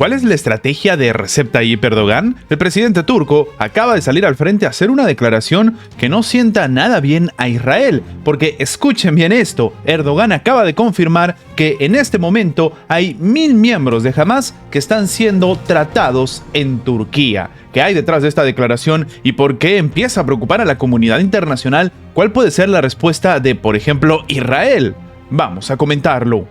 ¿Cuál es la estrategia de Recep Tayyip Erdogan? El presidente turco acaba de salir al frente a hacer una declaración que no sienta nada bien a Israel, porque escuchen bien esto, Erdogan acaba de confirmar que en este momento hay 1000 miembros de Hamas que están siendo tratados en Turquía. ¿Qué hay detrás de esta declaración y por qué empieza a preocupar a la comunidad internacional? ¿Cuál puede ser la respuesta de, por ejemplo, Israel? Vamos a comentarlo.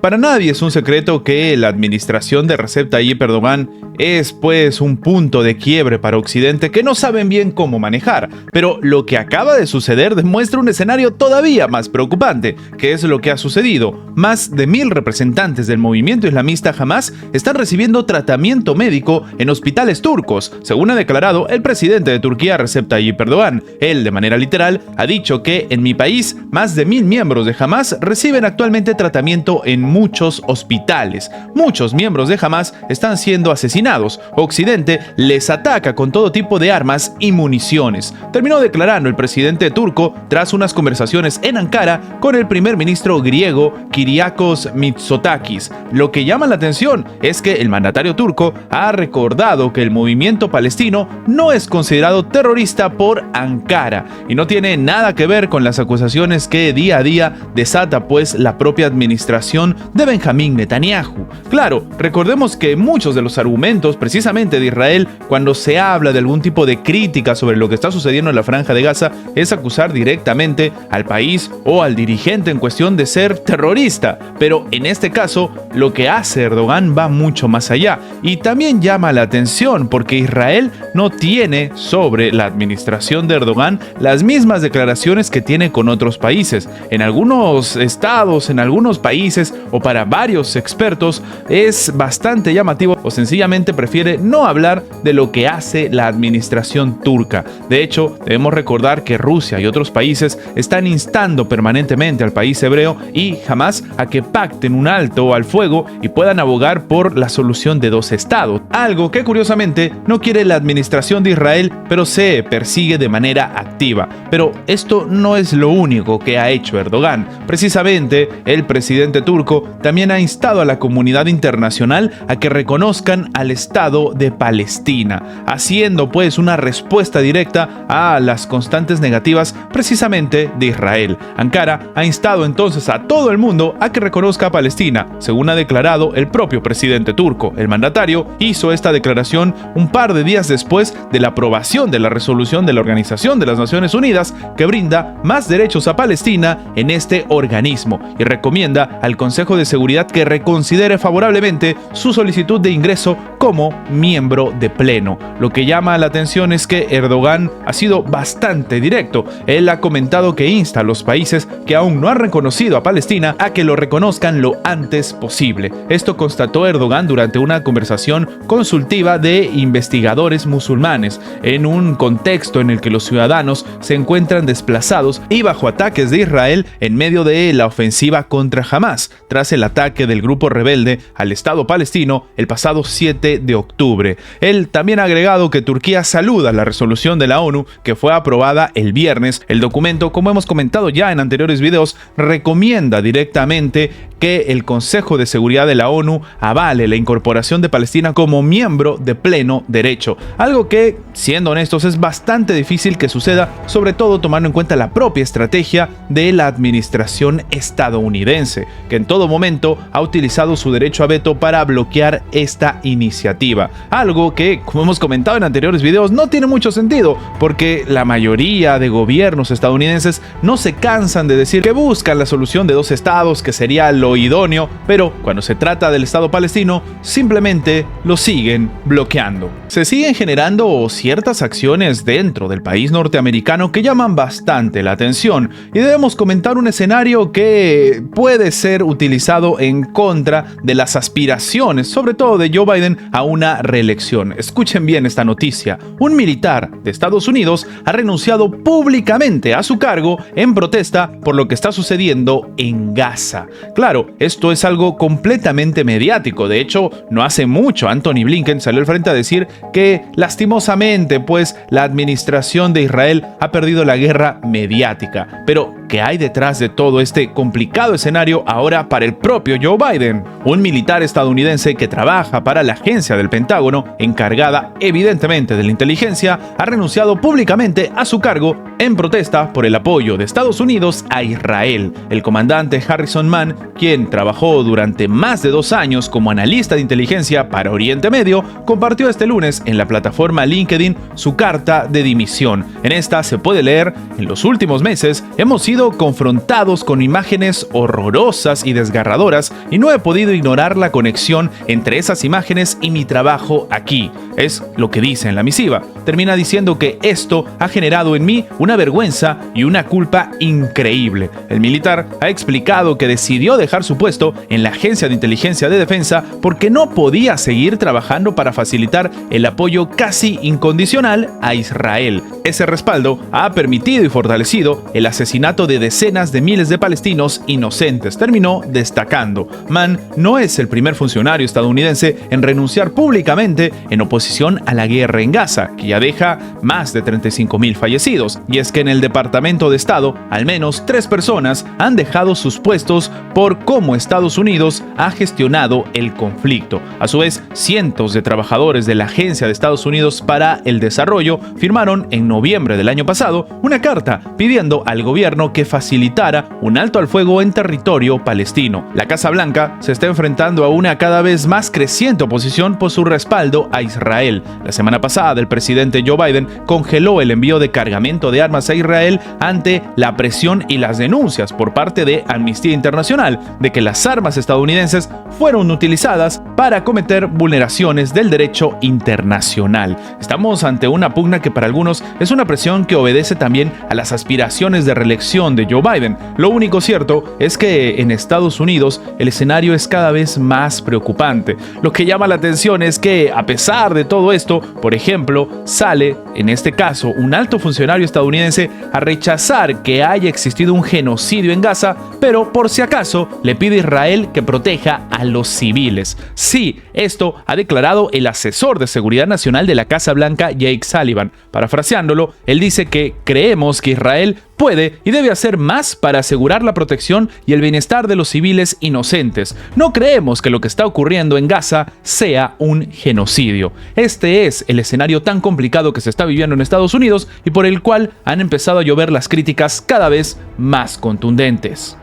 Para nadie es un secreto que la administración de Recep Tayyip Erdogan es pues un punto de quiebre para Occidente que no saben bien cómo manejar, pero lo que acaba de suceder demuestra un escenario todavía más preocupante, que es lo que ha sucedido. Más de 1000 representantes del movimiento islamista Hamas están recibiendo tratamiento médico en hospitales turcos, según ha declarado el presidente de Turquía Recep Tayyip Erdogan. Él, de manera literal, ha dicho que en mi país más de 1000 miembros de Hamas reciben actualmente tratamiento en muchos hospitales. Muchos miembros de Hamas están siendo asesinados. Occidente les ataca con todo tipo de armas y municiones. Terminó declarando el presidente turco tras unas conversaciones en Ankara con el primer ministro griego Kyriakos Mitsotakis. Lo que llama la atención es que el mandatario turco ha recordado que el movimiento palestino no es considerado terrorista por Ankara y no tiene nada que ver con las acusaciones que día a día desata pues la propia administración de Benjamín Netanyahu. Claro, recordemos que muchos de los argumentos precisamente de Israel cuando se habla de algún tipo de crítica sobre lo que está sucediendo en la Franja de Gaza es acusar directamente al país o al dirigente en cuestión de ser terrorista, pero en este caso lo que hace Erdogan va mucho más allá y también llama la atención porque Israel no tiene sobre la administración de Erdogan las mismas declaraciones que tiene con otros países. En algunos estados, en algunos países o para varios expertos es bastante llamativo o sencillamente prefiere no hablar de lo que hace la administración turca. De hecho, debemos recordar que Rusia y otros países están instando permanentemente al país hebreo y Hamas a que pacten un alto al fuego y puedan abogar por la solución de 2 estados, algo que curiosamente no quiere la administración de Israel, pero se persigue de manera activa. Pero esto no es lo único que ha hecho Erdogan. Precisamente, el presidente turco también ha instado a la comunidad internacional a que reconozcan al Estado de Palestina, haciendo pues una respuesta directa a las constantes negativas precisamente de Israel. Ankara ha instado entonces a todo el mundo a que reconozca a Palestina, según ha declarado el propio presidente turco. El mandatario hizo esta declaración un par de días después de la aprobación de la resolución de la Organización de las Naciones Unidas que brinda más derechos a Palestina en este organismo y recomienda al Consejo de Seguridad que reconsidere favorablemente su solicitud de ingreso como miembro de pleno. Lo que llama la atención es que Erdogan ha sido bastante directo. Él ha comentado que insta a los países que aún no han reconocido a Palestina a que lo reconozcan lo antes posible. Esto constató Erdogan durante una conversación consultiva de investigadores musulmanes, en un contexto en el que los ciudadanos se encuentran desplazados y bajo ataques de Israel en medio de la ofensiva contra Hamas, tras el ataque del grupo rebelde al Estado palestino el pasado 7 de octubre. Él también ha agregado que Turquía saluda la resolución de la ONU que fue aprobada el viernes. El documento, como hemos comentado ya en anteriores videos, recomienda directamente que el Consejo de Seguridad de la ONU avale la incorporación de Palestina como miembro de pleno derecho. Algo que, siendo honestos, es bastante difícil que suceda, sobre todo tomando en cuenta la propia estrategia de la administración estadounidense, que en todo momento ha utilizado su derecho a veto para bloquear esta iniciativa. Algo que, como hemos comentado en anteriores videos, no tiene mucho sentido, porque la mayoría de gobiernos estadounidenses no se cansan de decir que buscan la solución de 2 estados, que sería lo idóneo, pero cuando se trata del Estado palestino, simplemente lo siguen bloqueando. Se siguen generando ciertas acciones dentro del país norteamericano que llaman bastante la atención, y debemos comentar un escenario que puede ser utilizado en contra de las aspiraciones, sobre todo de Joe Biden, a una reelección. Escuchen bien esta noticia. Un militar de Estados Unidos ha renunciado públicamente a su cargo en protesta por lo que está sucediendo en Gaza. Claro, esto es algo completamente mediático. De hecho, no hace mucho Antony Blinken salió al frente a decir que lastimosamente, pues, la administración de Israel ha perdido la guerra mediática. Pero, que hay detrás de todo este complicado escenario ahora para el propio Joe Biden. Un militar estadounidense que trabaja para la agencia del Pentágono, encargada evidentemente de la inteligencia, ha renunciado públicamente a su cargo en protesta por el apoyo de Estados Unidos a Israel. El comandante Harrison Mann, quien trabajó durante más de 2 años como analista de inteligencia para Oriente Medio, compartió este lunes en la plataforma LinkedIn su carta de dimisión. En esta se puede leer: en los últimos meses hemos sido confrontados con imágenes horrorosas y desgarradoras y no he podido ignorar la conexión entre esas imágenes y mi trabajo aquí. Es lo que dice en la misiva. Termina diciendo que esto ha generado en mí una vergüenza y una culpa increíble. El militar ha explicado que decidió dejar su puesto en la Agencia de Inteligencia de Defensa porque no podía seguir trabajando para facilitar el apoyo casi incondicional a Israel. Ese respaldo ha permitido y fortalecido el asesinato de decenas de miles de palestinos inocentes, terminó destacando. Mann no es el primer funcionario estadounidense en renunciar públicamente en oposición a la guerra en Gaza, que ya deja más de 35,000 fallecidos. Y es que en el Departamento de Estado, al menos 3 personas han dejado sus puestos por cómo Estados Unidos ha gestionado el conflicto. A su vez, cientos de trabajadores de la Agencia de Estados Unidos para el Desarrollo firmaron en noviembre del año pasado una carta pidiendo al gobierno que facilitara un alto al fuego en territorio palestino. La Casa Blanca se está enfrentando a una cada vez más creciente oposición por su respaldo a Israel. La semana pasada, el presidente Joe Biden congeló el envío de cargamento de armas a Israel ante la presión y las denuncias por parte de Amnistía Internacional de que las armas estadounidenses fueron utilizadas para cometer vulneraciones del derecho internacional. Estamos ante una pugna que para algunos es una presión que obedece también a las aspiraciones de reelección de Joe Biden. Lo único cierto es que en Estados Unidos el escenario es cada vez más preocupante. Lo que llama la atención es que, a pesar de todo esto, por ejemplo, sale, en este caso, un alto funcionario estadounidense a rechazar que haya existido un genocidio en Gaza, pero por si acaso le pide a Israel que proteja a los civiles. Sí, esto ha declarado el asesor de seguridad nacional de la Casa Blanca, Jake Sullivan. Parafraseándolo, él dice que creemos que Israel puede y debe hacer más para asegurar la protección y el bienestar de los civiles inocentes. No creemos que lo que está ocurriendo en Gaza sea un genocidio. Este es el escenario tan complicado que se está viviendo en Estados Unidos y por el cual han empezado a llover las críticas cada vez más contundentes.